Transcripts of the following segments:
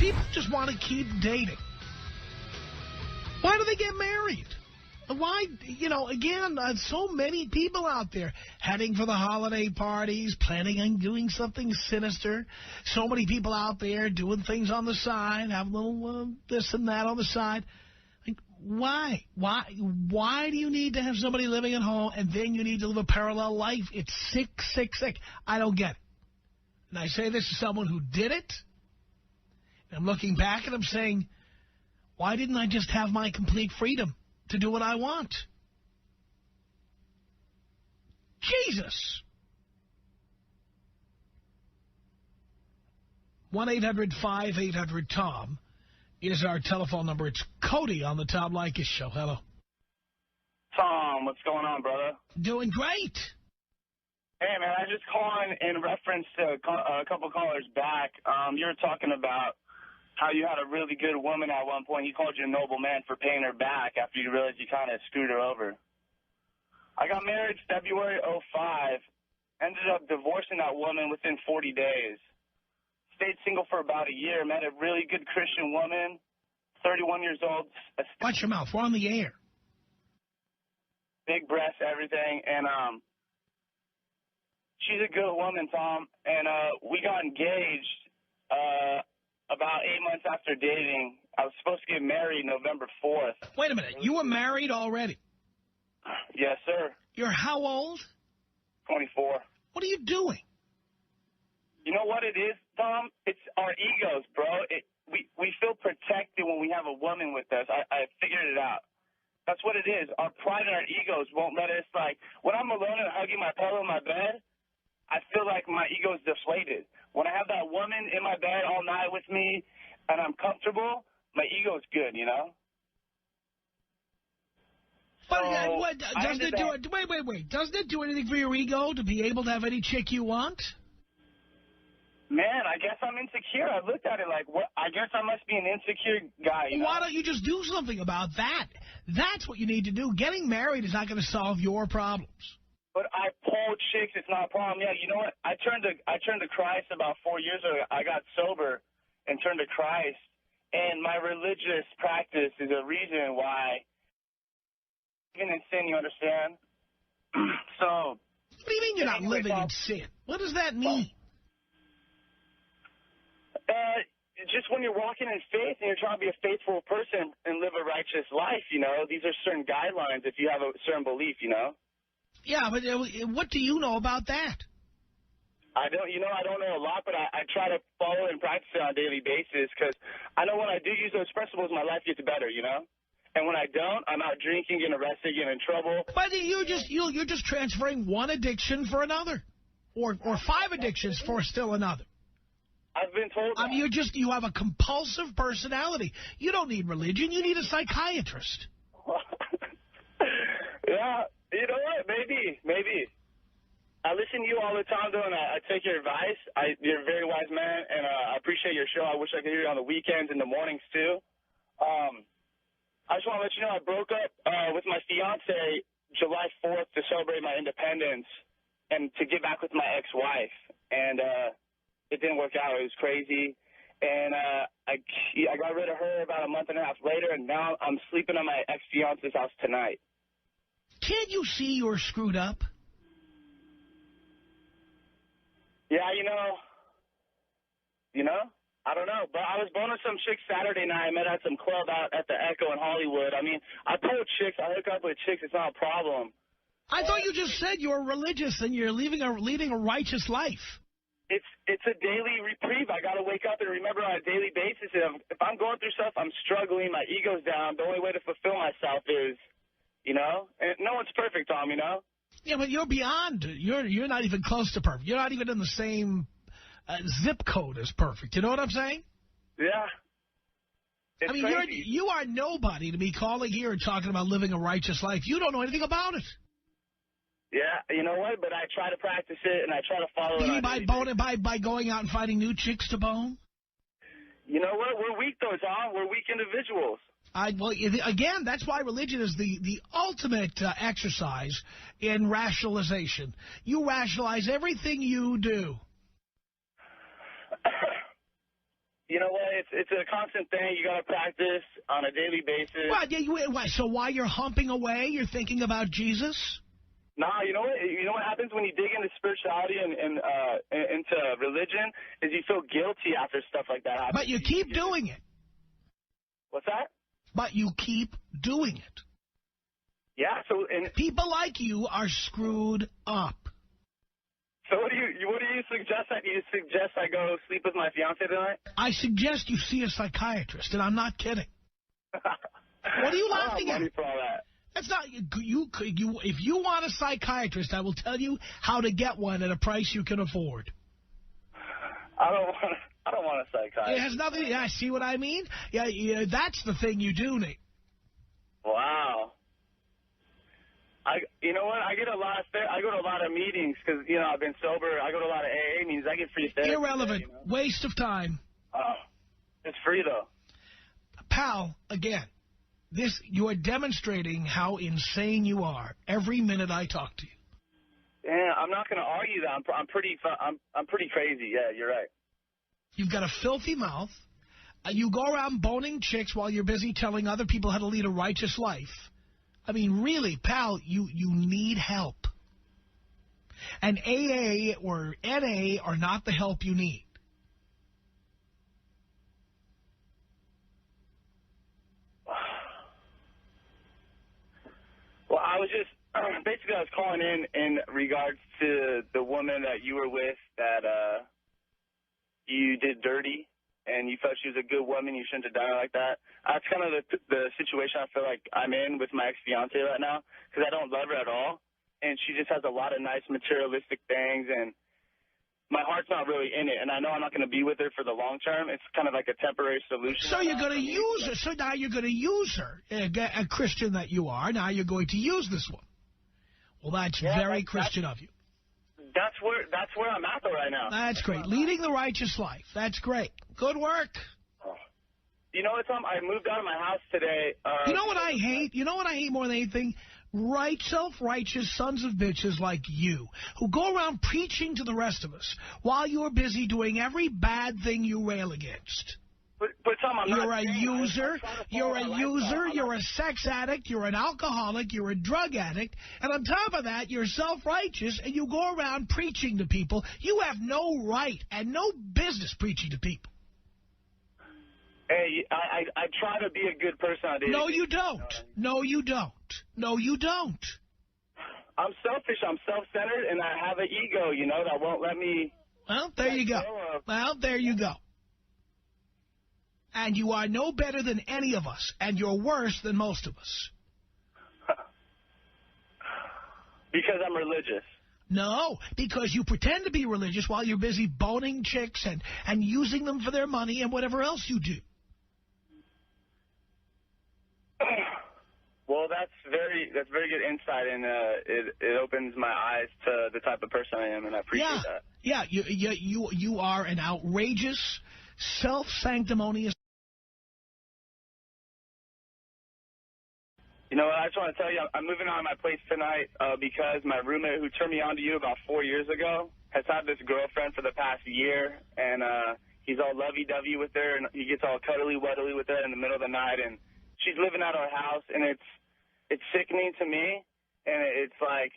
People just want to keep dating. Why do they get married? Why, you know, again, so many people out there heading for the holiday parties, planning on doing something sinister. So many people out there doing things on the side, having a little this and that on the side. Like, why? Why do you need to have somebody living at home and then you need to live a parallel life? It's sick. I don't get it. And I say this to someone who did it. And I'm looking back and I'm saying, why didn't I just have my complete freedom to do what I want? Jesus. 1-800-5800-TOM is our telephone number. It's Cody on the Tom Leykis Show. Hello. Tom, what's going on, brother? Doing great. Hey, man, I just calling in reference to a couple callers back. You were talking about how you had a really good woman at one point. You called you a noble man for paying her back after you realized you kind of screwed her over. I got married February 05, ended up divorcing that woman within 40 days. Stayed single for about a year, met a really good Christian woman, 31 years old. Watch your mouth. We're on the air. Big breasts, everything, and she's a good woman, Tom, and we got engaged about 8 months after dating. I was supposed to get married November 4th. Wait a minute. You were married already? Yes, sir. You're how old? 24. What are you doing? You know what it is, Tom? It's our egos, bro. We feel protected when we have a woman with us. I figured it out. That's what it is. Our pride and our egos won't let us, like, when I'm alone and hugging my pillow in my bed, I feel like my ego's deflated. When I have that woman in my bed all night with me and I'm comfortable, my ego's good, you know? But doesn't it do it? Wait. Doesn't it do anything for your ego to be able to have any chick you want? Man, I guess I'm insecure. I looked at it like, what? I guess I must be an insecure guy, you know? Why don't you just do something about that? That's what you need to do. Getting married is not going to solve your problems. But I pull chicks. It's not a problem. Yeah, you know what? I turned to Christ about 4 years ago. I got sober and turned to Christ. And my religious practice is a reason why, even in sin, you understand? So. What do you mean you're not living in sin? What does that mean? Just when you're walking in faith and you're trying to be a faithful person and live a righteous life, you know, these are certain guidelines if you have a certain belief, you know? Yeah, but what do you know about that? I don't know a lot, but I try to follow and practice it on a daily basis because I know when I do use those principles, my life gets better, you know? And when I don't, I'm out drinking, getting arrested, getting in trouble. But you're just transferring one addiction for another, or 5 addictions for still another. I've been told that. I mean, you have a compulsive personality. You don't need religion. You need a psychiatrist. Yeah, you know what? Maybe. I listen to you all the time, though, and I take your advice. You're a very wise man, and I appreciate your show. I wish I could hear you on the weekends and the mornings, too. I just want to let you know I broke up with my fiance July 4th to celebrate my independence and to get back with my ex-wife. And it didn't work out. It was crazy. And I got rid of her about a month and a half later, and now I'm sleeping at my ex-fiance's house tonight. Can't you see you're screwed up? Yeah, you know, I don't know. But I was boning some chicks Saturday night. I met at some club out at the Echo in Hollywood. I mean, I pull chicks. I hook up with chicks. It's not a problem. I thought you just said you're religious and you're leading a righteous life. It's a daily reprieve. I got to wake up and remember on a daily basis. If I'm going through stuff, I'm struggling, my ego's down, the only way to fulfill myself is, you know, and no one's perfect, Tom, you know? Yeah, but you're beyond. You're not even close to perfect. You're not even in the same zip code as perfect. You know what I'm saying? Yeah. It's crazy. You are nobody to be calling here and talking about living a righteous life. You don't know anything about it. Yeah, you know what? But I try to practice it, and I try to follow it. By going out and finding new chicks to bone? You know what? We're weak, though, Tom. We're weak individuals. Well, again, that's why religion is the ultimate exercise in rationalization. You rationalize everything you do. You know what? It's a constant thing. You got to practice on a daily basis. So while you're humping away, you're thinking about Jesus? Nah, you know what? You know what happens when you dig into spirituality and into religion is you feel guilty after stuff like that happens. But you keep doing it. What's that? But you keep doing it. Yeah. So people like you are screwed up. So what do you suggest? Do you suggest I go sleep with my fiance tonight? I suggest you see a psychiatrist, and I'm not kidding. What are you laughing at? Money for all that. That's not you. If you want a psychiatrist, I will tell you how to get one at a price you can afford. I don't want a psychiatrist. It has nothing. Yeah, see what I mean? Yeah, that's the thing you do need. Wow. You know what? I go to a lot of meetings because I've been sober. I go to a lot of AA meetings. I get free therapy. Irrelevant. Waste of time. Oh, it's free though. Pal, again, you are demonstrating how insane you are every minute I talk to you. Yeah, I'm not going to argue that. I'm pretty crazy. Yeah, you're right. You've got a filthy mouth. You go around boning chicks while you're busy telling other people how to lead a righteous life. I mean, really, pal, you need help. And AA or NA are not the help you need. Well, I was just, basically I was calling in regards to the woman that you were with that you did dirty. And you felt she was a good woman, you shouldn't have done it like that. That's kind of the situation I feel like I'm in with my ex-fiance right now, because I don't love her at all, and she just has a lot of nice materialistic things, and my heart's not really in it, and I know I'm not going to be with her for the long term. It's kind of like a temporary solution. So you're going to use her. So now you're going to use her, a Christian that you are. Now you're going to use this one. Well, that's very Christian of you. That's where I'm at though right now. That's great. Leading the righteous life. That's great. Good work. You know what, Tom? I moved out of my house today. You know what I hate? You know what I hate more than anything? Self-righteous sons of bitches like you who go around preaching to the rest of us while you're busy doing every bad thing you rail against. But Tom, you're a user, you're a sex addict, you're an alcoholic, you're a drug addict, and on top of that, you're self-righteous, and you go around preaching to people. You have no right and no business preaching to people. Hey, I try to be a good person. No, you don't. No, you don't. No, you don't. I'm selfish, I'm self-centered, and I have an ego, that won't let me... Well, there you go. Well, there you go. And you are no better than any of us, and you're worse than most of us. Because I'm religious. No, because you pretend to be religious while you're busy boning chicks and using them for their money and whatever else you do. Well, that's very good insight, and it opens my eyes to the type of person I am, and I appreciate that. Yeah, you are an outrageous, self-sanctimonious. You know what, I just want to tell you, I'm moving out of my place tonight because my roommate who turned me on to you about 4 years ago has had this girlfriend for the past year, and he's all lovey-dovey with her, and he gets all cuddly-wuddly with her in the middle of the night, and she's living at our house, and it's sickening to me, and it's like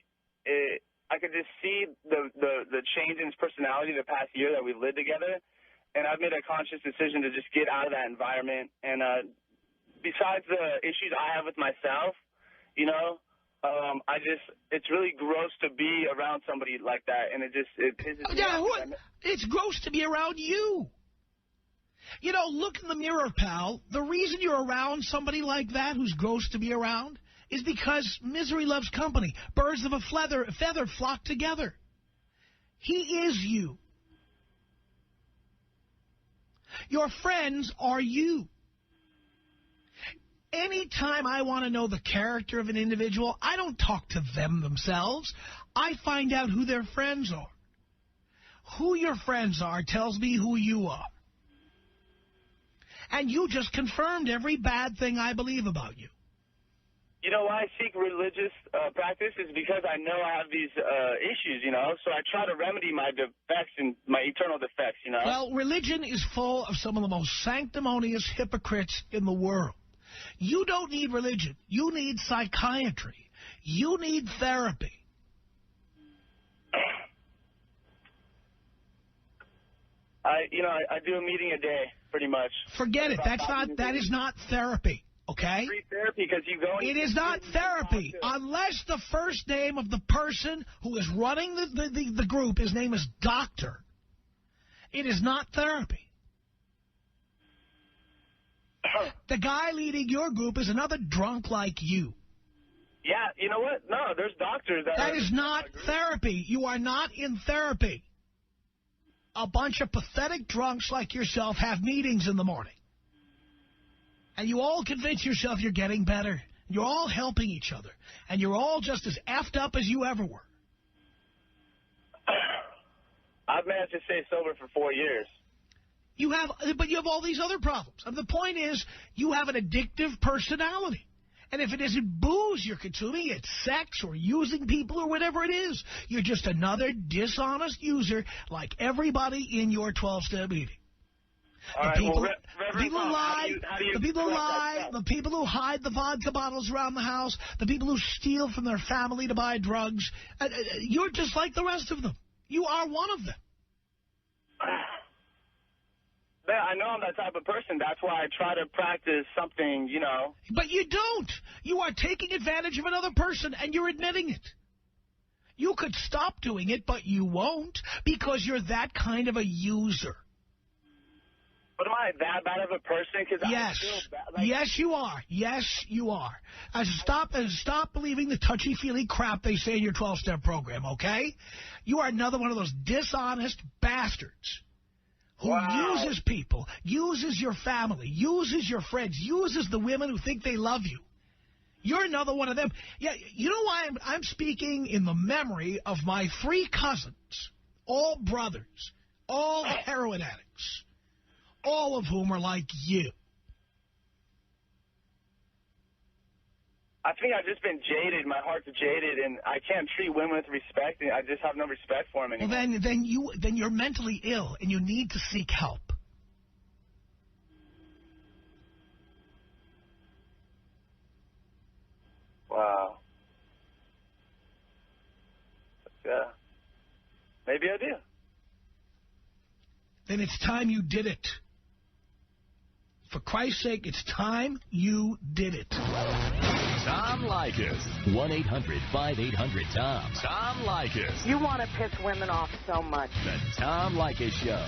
I could just see the change in his personality the past year that we lived together, and I've made a conscious decision to just get out of that environment, and besides the issues I have with myself, it's really gross to be around somebody like that, and it pisses me off. It's gross to be around you. Look in the mirror, pal. The reason you're around somebody like that who's gross to be around is because misery loves company. Birds of a feather flock together. He is you. Your friends are you. Anytime I want to know the character of an individual, I don't talk to them themselves. I find out who their friends are. Who your friends are tells me who you are. And you just confirmed every bad thing I believe about you. You know why I seek religious practice is because I know I have these issues, you know, so I try to remedy my defects and my eternal defects, you know. Well, religion is full of some of the most sanctimonious hypocrites in the world. You don't need religion. You need psychiatry. You need therapy. I do a meeting a day, pretty much. Forget it. That is not therapy. Okay? Free therapy because you go. It is not therapy unless the first name of the person who is running the group, his name is Doctor. It is not therapy. The guy leading your group is another drunk like you. Yeah, you know what? No, there's doctors that is not therapy. You are not in therapy. A bunch of pathetic drunks like yourself have meetings in the morning. And you all convince yourself you're getting better. You're all helping each other. And you're all just as effed up as you ever were. I've managed to stay sober for 4 years. But you have all these other problems. And the point is, you have an addictive personality. And if it isn't booze you're consuming, it's sex or using people or whatever it is. You're just another dishonest user like everybody in your 12-step meeting. The people who lie, the people who hide the vodka bottles around the house, the people who steal from their family to buy drugs, you're just like the rest of them. You are one of them. I know I'm that type of person. That's why I try to practice something, you know. But you don't. You are taking advantage of another person, and you're admitting it. You could stop doing it, but you won't because you're that kind of a user. But am I that bad of a person? Yes. Yes, you are. Yes, you are. Stop believing the touchy-feely crap they say in your 12-step program, okay? You are another one of those dishonest bastards who uses people, uses your family, uses your friends, uses the women who think they love you. You're another one of them. Yeah, you know why I'm speaking in the memory of my 3 cousins, all brothers, all heroin addicts. All of whom are like you. I think I've just been jaded. My heart's jaded, and I can't treat women with respect. And I just have no respect for them anymore. Well, then you're mentally ill, and you need to seek help. Wow. Yeah. Maybe I do. Then it's time you did it. For Christ's sake, it's time you did it. Tom Leykis. 1-800-5800-TOM. Tom Leykis. You want to piss women off so much. The Tom Leykis Show.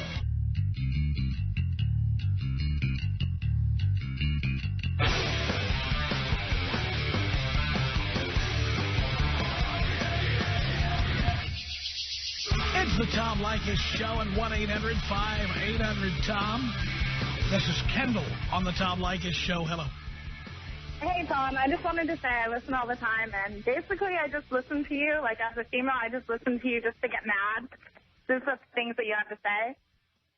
It's the Tom Leykis Show at 1-800-5800-TOM. This is Kendall on the Tom Leykis Show. Hello. Hey, Tom. I just wanted to say I listen all the time, and basically I just listen to you. Like, as a female, I just listen to you just to get mad. Just the things that you have to say.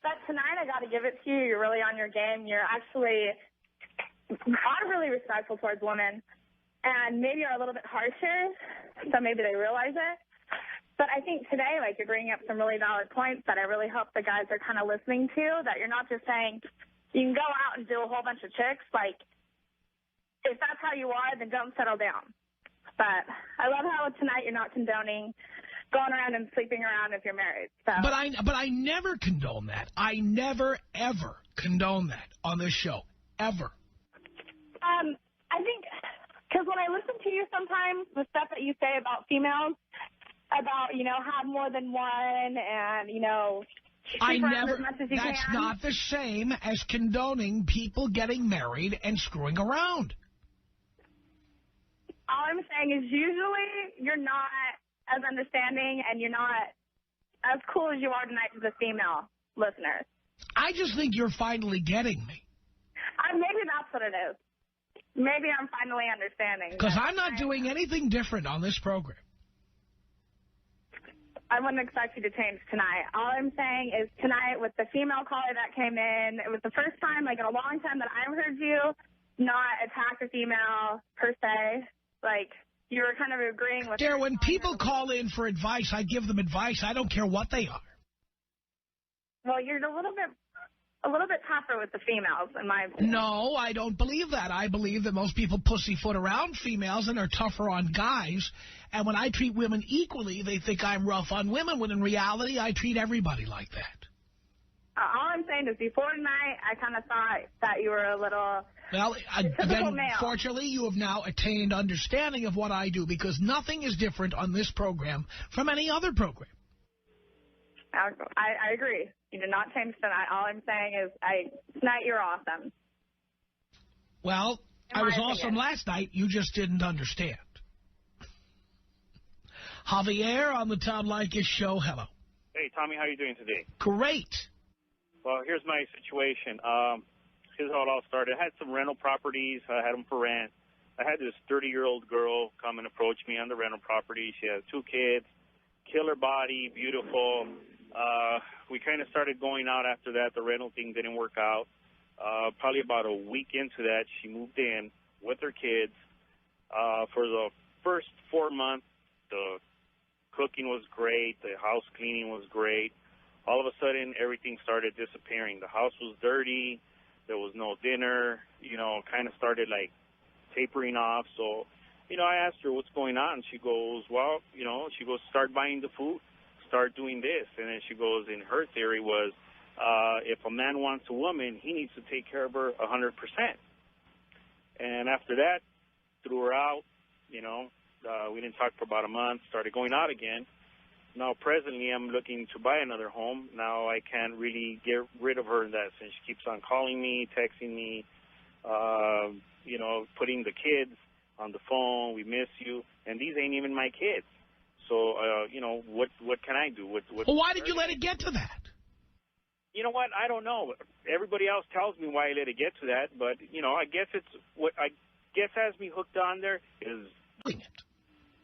But tonight I got to give it to you. You're really on your game. You're actually are really respectful towards women, and maybe you're a little bit harsher, so maybe they realize it. But I think today, like, you're bringing up some really valid points that I really hope the guys are kind of listening to, that you're not just saying you can go out and do a whole bunch of chicks. Like, if that's how you are, then don't settle down. But I love how tonight you're not condoning going around and sleeping around if you're married. So. But I never condone that. I never, ever condone that on this show. Ever. I think, because when I listen to you sometimes, the stuff that you say about females, about, you know, have more than one and, you know, that's not the same as condoning people getting married and screwing around. All I'm saying is usually you're not as understanding and you're not as cool as you are tonight to the female listeners. I just think you're finally getting me. Maybe that's what it is. Maybe I'm finally understanding. Because I'm not doing anything different on this program. I wouldn't expect you to change tonight. All I'm saying is tonight with the female caller that came in, it was the first time, like, in a long time that I've heard you not attack a female per se. like you were kind of agreeing with. Dear, when people call in for advice, I give them advice. I don't care what they are. Well, you're a little bit tougher with the females, in my opinion. No, I don't believe that. I believe that most people pussyfoot around females and are tougher on guys. And when I treat women equally, they think I'm rough on women, when in reality, I treat everybody like that. All I'm saying is before tonight, I kind of thought that you were a little Well, then, male. fortunately, you have now attained understanding of what I do, because nothing is different on this program from any other program. I agree. You did not change tonight. All I'm saying is tonight you're awesome. Well, I was awesome last night. You just didn't understand. Javier on the Tom Leykis Show. Hello. Hey, Tommy, how are you doing today? Great. Well, here's my situation. Here's how it all started. I had some rental properties. I had them for rent. I had this 30-year-old girl come and approach me on the rental property. She has 2 kids, killer body, beautiful. We kind of started going out after that. The rental thing didn't work out. Probably about a week into that, she moved in with her kids. For the first 4 months, the cooking was great. The house cleaning was great. All of a sudden, everything started disappearing. The house was dirty. There was no dinner. Kind of started, like, tapering off. So, I asked her what's going on. She goes, well, start buying the food, start doing this. And then she goes, in her theory was, if a man wants a woman, he needs to take care of her 100%. And after that, threw her out. We didn't talk for about a month, started going out again. Now, presently, I'm looking to buy another home. Now, I can't really get rid of her in that sense. She keeps on calling me, texting me, putting the kids on the phone. We miss you. And these ain't even my kids. So, what can I do? Well, why did you let it get to that? You know what? I don't know. Everybody else tells me why I let it get to that. But, I guess what has me hooked on there is doing it.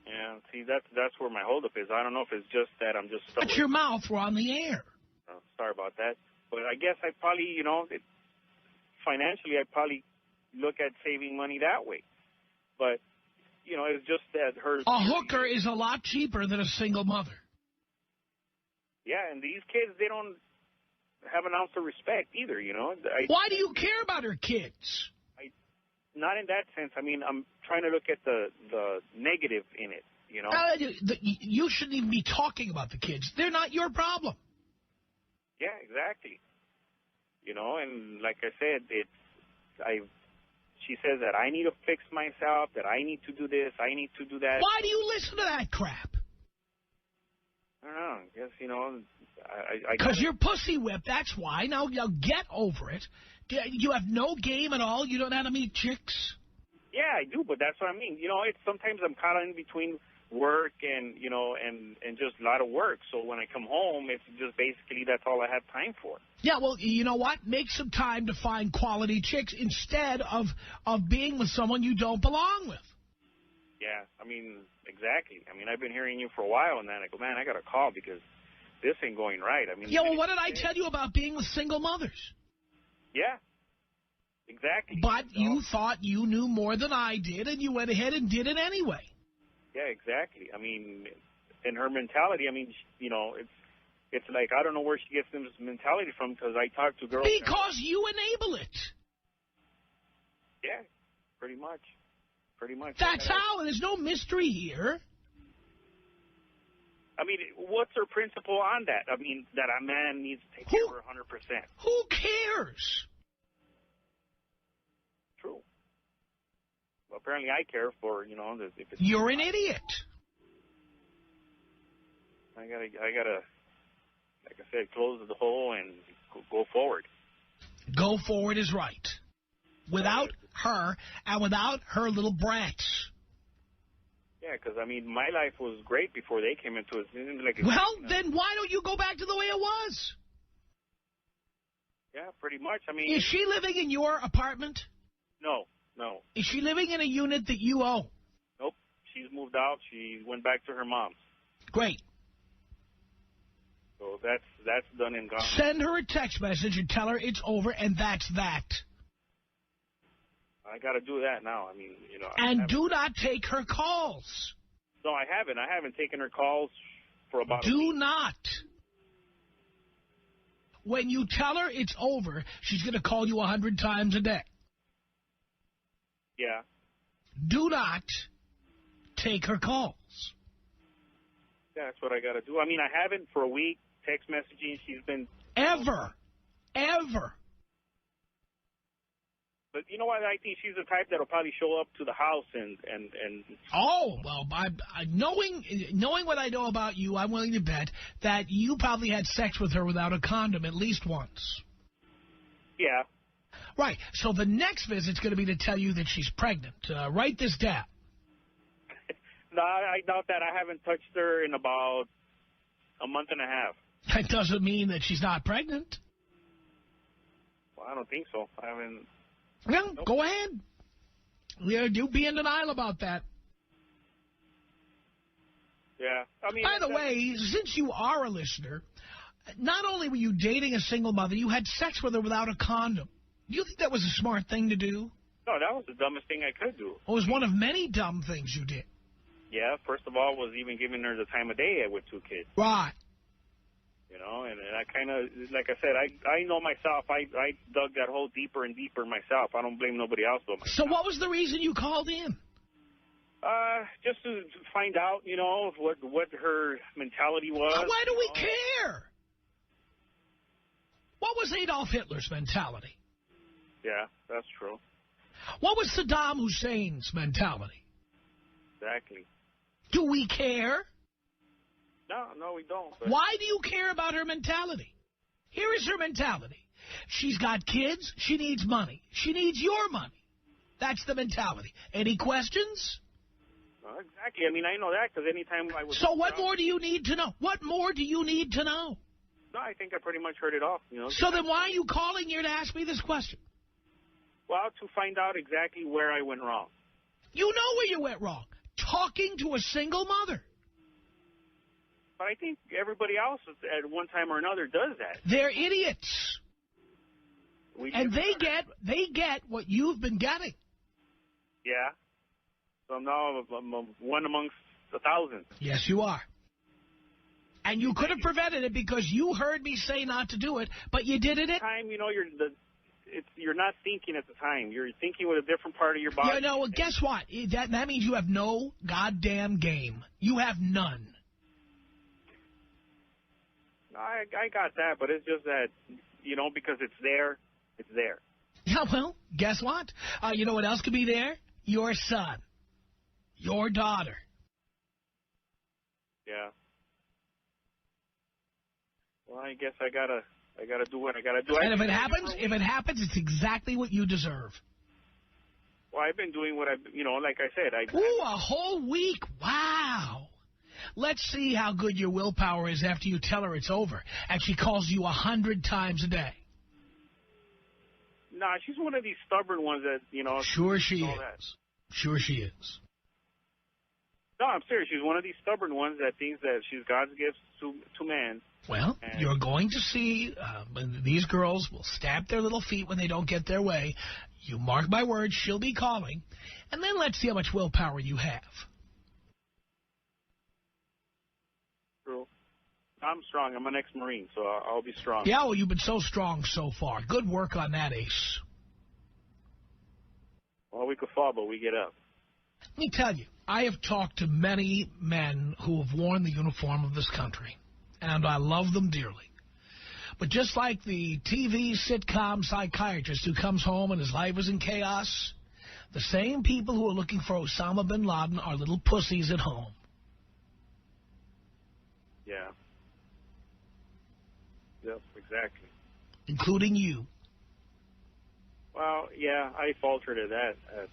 Yeah, see, that's where my holdup is. I don't know if it's just that I'm just stuck. Shut your mouth. We're on the air. Oh, sorry about that. But I guess I probably, financially, I probably look at saving money that way. But, it's just that her... A hooker is a lot cheaper than a single mother. Yeah, and these kids, they don't have an ounce of respect either, Why do you care about her kids? Not in that sense. I mean, I'm trying to look at the negative in it, You shouldn't even be talking about the kids. They're not your problem. Yeah, exactly. And like I said, she says that I need to fix myself, that I need to do this, I need to do that. Why do you listen to that crap? I don't know. I guess, Because you're pussy whipped, that's why. Now get over it. You have no game at all? You don't know how to meet chicks? Yeah, I do, but that's what I mean. It's sometimes I'm caught in between work and, and just a lot of work. So when I come home, it's just basically that's all I have time for. Yeah, well, you know what? Make some time to find quality chicks instead of being with someone you don't belong with. Yeah, I mean, exactly. I mean, I've been hearing you for a while, and then I go, man, I got to call because this ain't going right. I mean, yeah, well, what did I tell you about being with single mothers? Yeah, exactly. But you thought you knew more than I did, and you went ahead and did it anyway. Yeah, exactly. I mean, in her mentality, I mean, it's like, I don't know where she gets this mentality from because I talk to girls. Because you enable it. Yeah, pretty much. Pretty much. That's how. There's no mystery here. I mean, what's her principle on that? I mean, that a man needs to take care of her 100%. Who cares? True. Well, apparently I care for, if it's... You're an idiot. I gotta, like I said, close the hole and go forward. Go forward is right. Without her and without her little brats. Yeah, because, I mean, my life was great before they came into it. Well, then why don't you go back to the way it was? Yeah, pretty much. I mean... Is she living in your apartment? No. Is she living in a unit that you own? Nope. She's moved out. She went back to her mom's. Great. So that's done and gone. Send her a text message and tell her it's over, and that's that. I got to do that now. I mean, you know. And do not take her calls. No, I haven't. I haven't taken her calls for about a week. Do not. When you tell her it's over, she's going to call you 100 times a day. Yeah. Do not take her calls. Yeah, that's what I got to do. I mean, I haven't for a week. Text messaging, she's been... Ever. But you know what? I think she's the type that'll probably show up to the house and... Oh, well, knowing what I know about you, I'm willing to bet that you probably had sex with her without a condom at least once. Yeah. Right. So the next visit's going to be to tell you that she's pregnant. Write this down. No, I doubt that. I haven't touched her in about a month and a half. That doesn't mean that she's not pregnant. Well, I don't think so. I haven't... Well, nope. Go ahead. You be in denial about that. Yeah. I mean, by the way, since you are a listener, not only were you dating a single mother, you had sex with her without a condom. Do you think that was a smart thing to do? No, that was the dumbest thing I could do. It was one of many dumb things you did. Yeah, first of all, was even giving her the time of day with 2 kids. Right. You know, and I kind of, like I said, I know myself. I dug that hole deeper and deeper myself. I don't blame nobody else but myself. So what was the reason you called in? Just to find out, you know, what her mentality was. Why do we care? What was Adolf Hitler's mentality? Yeah, that's true. What was Saddam Hussein's mentality? Exactly. Do we care? No, we don't. But... Why do you care about her mentality? Here is her mentality. She's got kids. She needs money. She needs your money. That's the mentality. Any questions? Exactly. I mean, I know that because anytime I was... So what more do you need to know? What more do you need to know? No, I think I pretty much heard it off. You know. So then why are you calling here to ask me this question? Well, to find out exactly where I went wrong. You know where you went wrong. Talking to a single mother. But I think everybody else at one time or another does that. They're idiots. And they get what you've been getting. Yeah. So now I'm one amongst 1,000. Yes, you are. And you could have prevented it because you heard me say not to do it, but you did it. Time, you know, you're not thinking at the time. You're thinking with a different part of your body. Yeah, no, well, guess what? That means you have no goddamn game. You have none. I got that, but it's just that, you know, because it's there, it's there. Yeah, well, guess what? You know what else could be there? Your son. Your daughter. Yeah. Well, I guess I gotta do what I gotta do. And if it happens, it's exactly what you deserve. Well, I've been doing what you know, like I said, Ooh, a whole week. Wow. Let's see how good your willpower is after you tell her it's over and she calls you 100 times a day. Nah, she's one of these stubborn ones that, you know. Sure she is. That. Sure she is. No, I'm serious. She's one of these stubborn ones that thinks that she's God's gift to man. Well, you're going to see these girls will stamp their little feet when they don't get their way. You mark my words, she'll be calling. And then let's see how much willpower you have. True. I'm strong. I'm an ex-Marine, so I'll be strong. Yeah, well, you've been so strong so far. Good work on that, Ace. Well, we could fall, but we get up. Let me tell you, I have talked to many men who have worn the uniform of this country, and I love them dearly. But just like the TV sitcom psychiatrist who comes home and his life is in chaos, the same people who are looking for Osama bin Laden are little pussies at home. Yeah. Yep, exactly. Including you. Well, yeah, I faltered at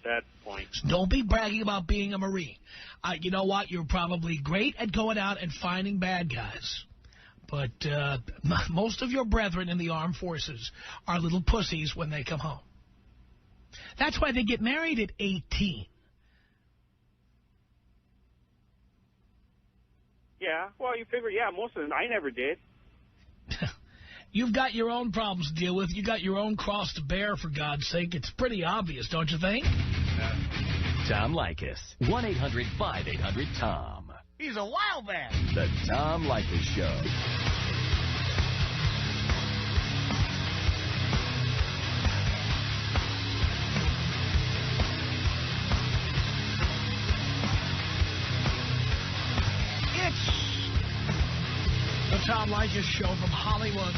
that point. So don't be bragging about being a Marine. You know what? You're probably great at going out and finding bad guys. But most of your brethren in the armed forces are little pussies when they come home. That's why they get married at 18. Yeah, well, you figure, yeah, most of them, I never did. You've got your own problems to deal with. You got your own cross to bear, for God's sake. It's pretty obvious, don't you think? Tom Leykis. 1-800-5800-TOM. He's a wild man. The Tom Leykis Show. It's the Tom Leykis Show from Hollywood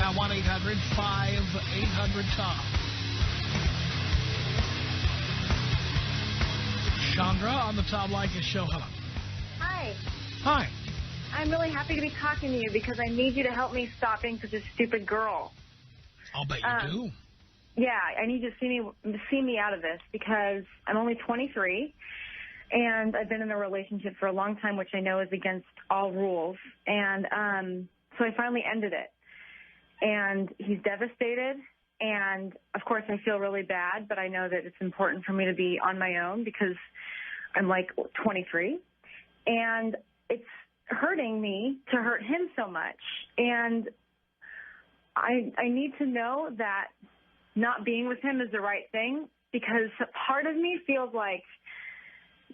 at 1-800-5800-TOM. Chandra on the Tom Leykis Show. Hello. Hi. Hi. I'm really happy to be talking to you because I need you to help me stop being such a stupid girl. I'll bet you do. Yeah, I need you to see me out of this because I'm only 23. And I've been in a relationship for a long time, which I know is against all rules. And so I finally ended it. And he's devastated. And, of course, I feel really bad, but I know that it's important for me to be on my own because I'm, like, 23. And it's hurting me to hurt him so much. And I need to know that not being with him is the right thing because part of me feels like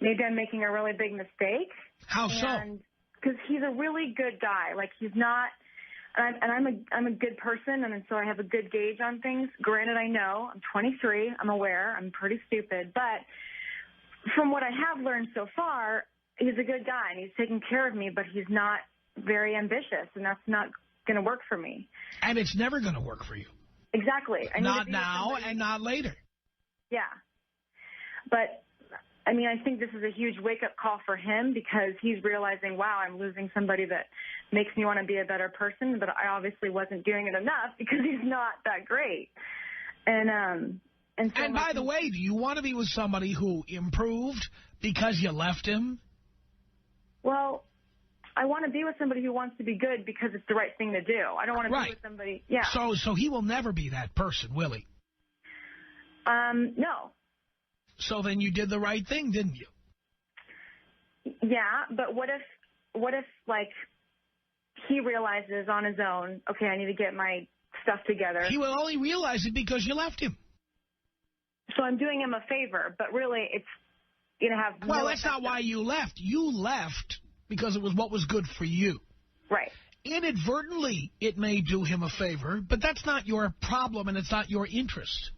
maybe I'm making a really big mistake. How so? Because he's a really good guy. Like, he's not, and I'm a good person, and so I have a good gauge on things. Granted, I know, I'm 23, I'm aware, I'm pretty stupid. But from what I have learned so far, he's a good guy, and he's taking care of me, but he's not very ambitious, and that's not going to work for me. And it's never going to work for you. Exactly. Not now and not later. Yeah. But I mean, I think this is a huge wake-up call for him because he's realizing, wow, I'm losing somebody that makes me want to be a better person, but I obviously wasn't doing it enough because he's not that great. And by the way, do you want to be with somebody who improved because you left him? Well, I want to be with somebody who wants to be good because it's the right thing to do. I don't want to be with somebody, yeah. So he will never be that person, will he? No. So then you did the right thing, didn't you? Yeah, but what if like, he realizes on his own, okay, I need to get my stuff together. He will only realize it because you left him. So I'm doing him a favor, but really it's going to have Well, that's not why you left. You left because it was what was good for you. Right. Inadvertently, it may do him a favor, but that's not your problem and it's not your interest.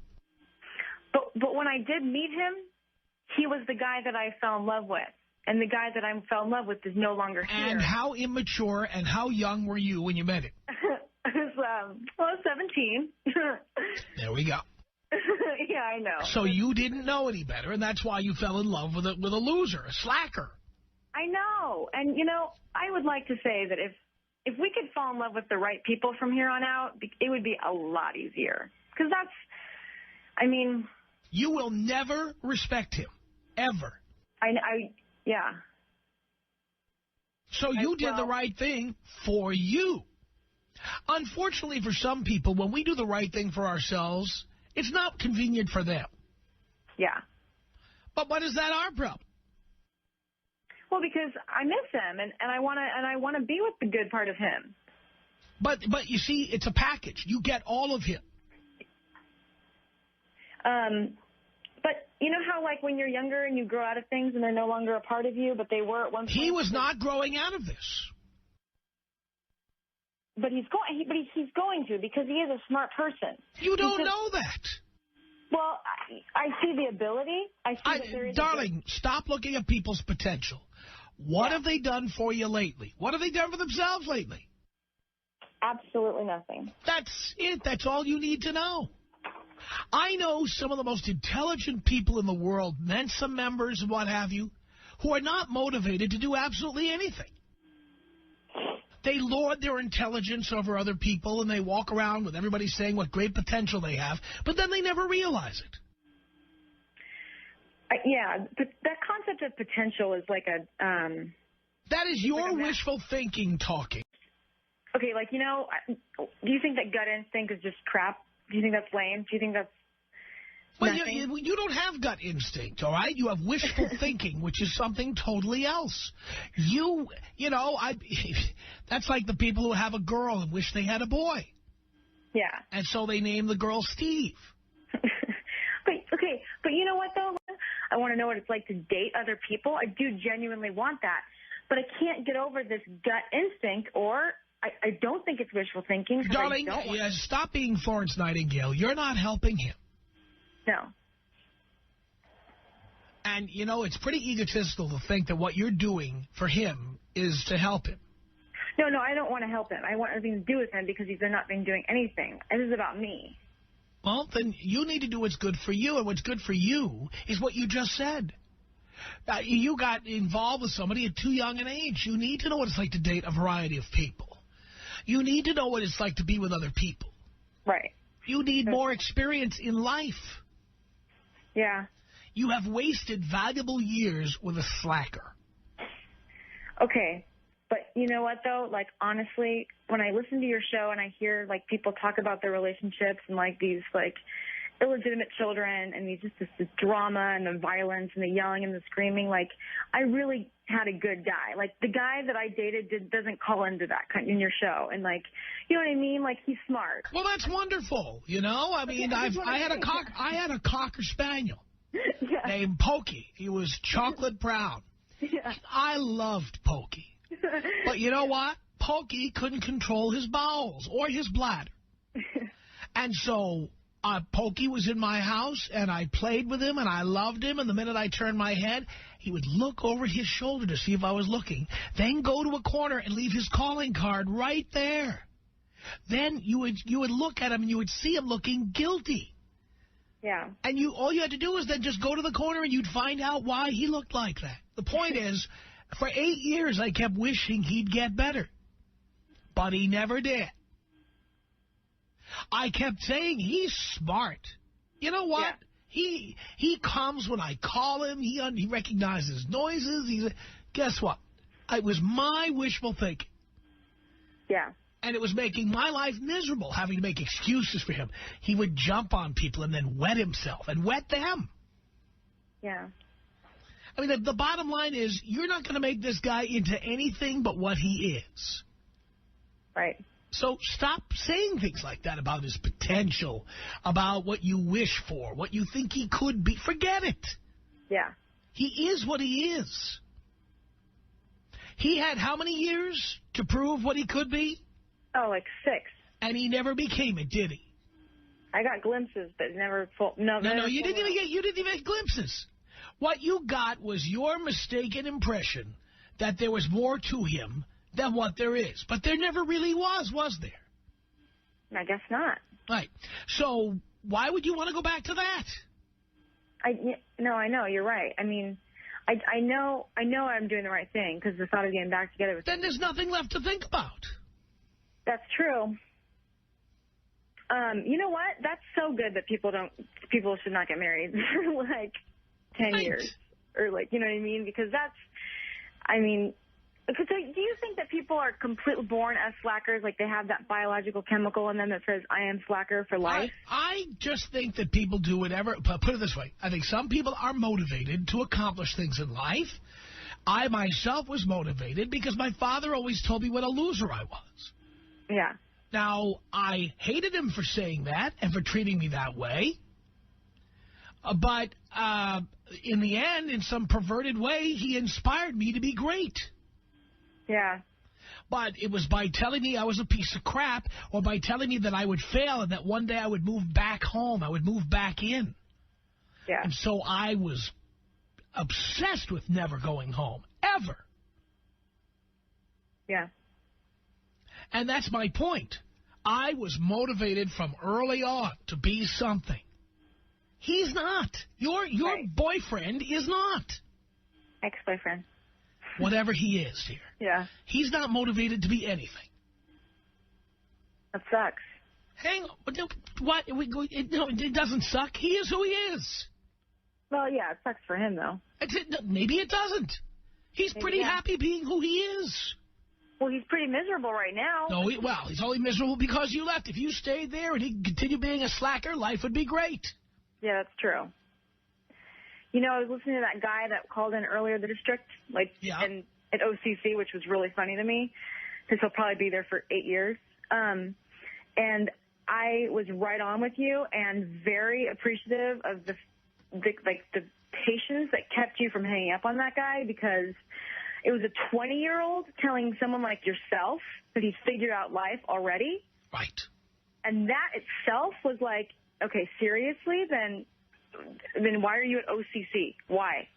But when I did meet him, he was the guy that I fell in love with. And the guy that I fell in love with is no longer here. And how immature and how young were you when you met him? I was 17. There we go. Yeah, I know. So you didn't know any better, and that's why you fell in love with a loser, a slacker. I know. And, you know, I would like to say that if we could fall in love with the right people from here on out, it would be a lot easier. Because that's, I mean... You will never respect him, ever. Yeah. So you did the right thing for you. Unfortunately for some people, when we do the right thing for ourselves, it's not convenient for them. Yeah. But what is that our problem? Well, because I miss him, and I want to be with the good part of him. But you see, it's a package. You get all of him. But you know how, like, when you're younger and you grow out of things and they're no longer a part of you, but they were at one point? He was not growing out of this. But he's going to because he is a smart person. You don't know that. Well, I see the ability. I see that there is. Darling, stop looking at people's potential. What have they done for you lately? What have they done for themselves lately? Absolutely nothing. That's it. That's all you need to know. I know some of the most intelligent people in the world, Mensa members and what have you, who are not motivated to do absolutely anything. They lord their intelligence over other people, and they walk around with everybody saying what great potential they have, but then they never realize it. Yeah, but that concept of potential is like a... that is your wishful thinking talking. Okay, like, you know, do you think that gut instinct is just crap? Do you think that's lame? Do you think that's... Well, you don't have gut instinct, all right? You have wishful thinking, which is something totally else. You know, that's like the people who have a girl and wish they had a boy. Yeah. And so they name the girl Steve. But you know what, though? I want to know what it's like to date other people. I do genuinely want that. But I can't get over this gut instinct, or I don't think it's wishful thinking. Darling, stop being Florence Nightingale. You're not helping him. No. And, you know, it's pretty egotistical to think that what you're doing for him is to help him. No, I don't want to help him. I want nothing to do with him because he's not been doing anything. This is about me. Well, then you need to do what's good for you, and what's good for you is what you just said. You got involved with somebody at too young an age. You need to know what it's like to date a variety of people. You need to know what it's like to be with other people. Right. You need more experience in life. Yeah. You have wasted valuable years with a slacker. Okay. But you know what, though? Like, honestly, when I listen to your show and I hear, like, people talk about their relationships and, like, these, like, illegitimate children and this drama and the violence and the yelling and the screaming, like, I really had a good guy. Like, the guy that I dated doesn't call into that in your show. And, like, you know what I mean? Like, he's smart. Well, that's wonderful, you know? I mean, I had a Cocker Spaniel named Pokey. He was chocolate brown. Yeah. I loved Pokey. But you know what? Pokey couldn't control his bowels or his bladder. And so Pokey was in my house, and I played with him, and I loved him. And the minute I turned my head, he would look over his shoulder to see if I was looking, then go to a corner and leave his calling card right there. Then you would look at him, and you would see him looking guilty. Yeah. And all you had to do was then just go to the corner, and you'd find out why he looked like that. The point is, for 8 years, I kept wishing he'd get better. But he never did. I kept saying, he's smart. You know what? Yeah. He comes when I call him. He recognizes noises. Guess what? It was my wishful thinking. Yeah. And it was making my life miserable, having to make excuses for him. He would jump on people and then wet himself and wet them. Yeah. I mean, the bottom line is, you're not going to make this guy into anything but what he is. Right. So stop saying things like that about his potential, about what you wish for, what you think he could be. Forget it. Yeah. He is what he is. He had how many years to prove what he could be? Oh, like 6. And he never became it, did he? I got glimpses, but never full. No, you didn't even get glimpses. What you got was your mistaken impression that there was more to him than what there is. But there never really was there? I guess not. Right. So why would you want to go back to that? No, I know. You're right. I mean, I know I'm doing the right thing because the thought of getting back together. Then there's nothing left to think about. That's true. You know what? That's so good that people should not get married for like 10 years or like, you know what I mean? Because so do you think that people are completely born as slackers, like they have that biological chemical in them that says, I am slacker for life? I just think that people do whatever. Put it this way. I think some people are motivated to accomplish things in life. I myself was motivated because my father always told me what a loser I was. Yeah. Now, I hated him for saying that and for treating me that way. But in the end, in some perverted way, he inspired me to be great. Yeah. But it was by telling me I was a piece of crap or by telling me that I would fail and that one day I would move back home. I would move back in. Yeah. And so I was obsessed with never going home, ever. Yeah. And that's my point. I was motivated from early on to be something. He's not. Your right. boyfriend is not. Ex-boyfriend. Whatever he is here. Yeah. He's not motivated to be anything. That sucks. Hang on. What? It doesn't suck. He is who he is. Well, yeah, it sucks for him, though. Maybe it doesn't. He's pretty happy being who he is. Well, he's pretty miserable right now. No, he's only miserable because you left. If you stayed there and he continued being a slacker, life would be great. Yeah, that's true. You know, I was listening to that guy that called in earlier, the district, and at OCC, which was really funny to me, because he'll probably be there for 8 years. And I was right on with you and very appreciative of the patience that kept you from hanging up on that guy, because it was a 20-year-old telling someone like yourself that he's figured out life already. Right. And that itself was like, okay, seriously, then why are you at OCC? Why?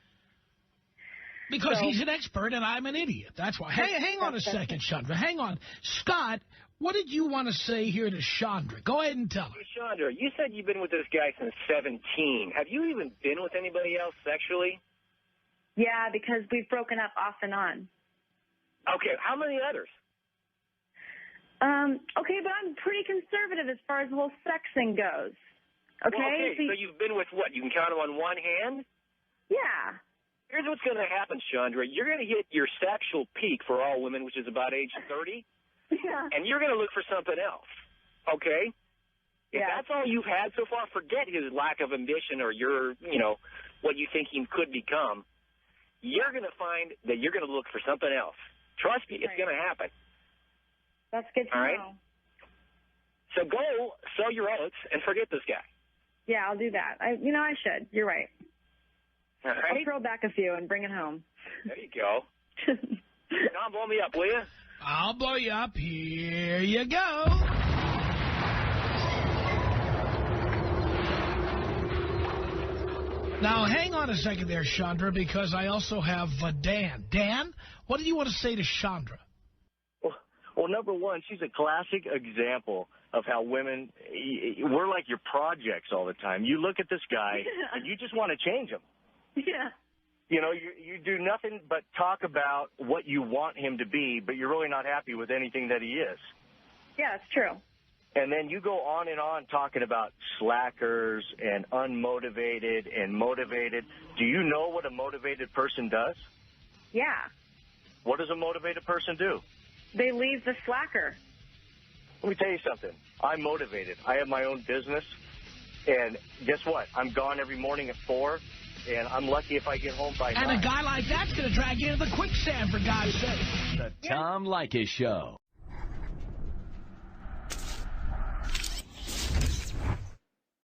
Because he's an expert and I'm an idiot. That's why. Hey, hang on a second, Chandra. Hang on. Scott, what did you want to say here to Chandra? Go ahead and tell her. Hey, Chandra, you said you've been with this guy since 17. Have you even been with anybody else sexually? Yeah, because we've broken up off and on. Okay, how many others? Okay, but I'm pretty conservative as far as the whole sex thing goes. Okay? Well, okay, so you've been with what? You can count them on one hand? Yeah. Here's what's going to happen, Chandra. You're going to hit your sexual peak for all women, which is about age 30. Yeah. And you're going to look for something else. Okay? If that's all you've had so far, forget his lack of ambition or your, what you think he could become. You're going to find that you're going to look for something else. Trust me, it's going to happen. That's good to know. So go sow your oats and forget this guy. Yeah, I'll do that. I should. You're right. All right. I'll throw back a few and bring it home. There you go. Tom, blow me up, will you? I'll blow you up. Here you go. Now, hang on a second there, Chandra, because I also have Dan. Dan, what do you want to say to Chandra? Well, number one, she's a classic example of how women, we're like your projects all the time. You look at this guy, and you just want to change him. Yeah. You do nothing but talk about what you want him to be, but you're really not happy with anything that he is. Yeah, it's true. And then you go on and on talking about slackers and unmotivated and motivated. Do you know what a motivated person does? Yeah. What does a motivated person do? They leave the slacker. Let me tell you something. I'm motivated. I have my own business. And guess what? I'm gone every morning at 4, and I'm lucky if I get home by 9. And a guy like that's going to drag you into the quicksand, for God's sake. The Tom Leykis Show.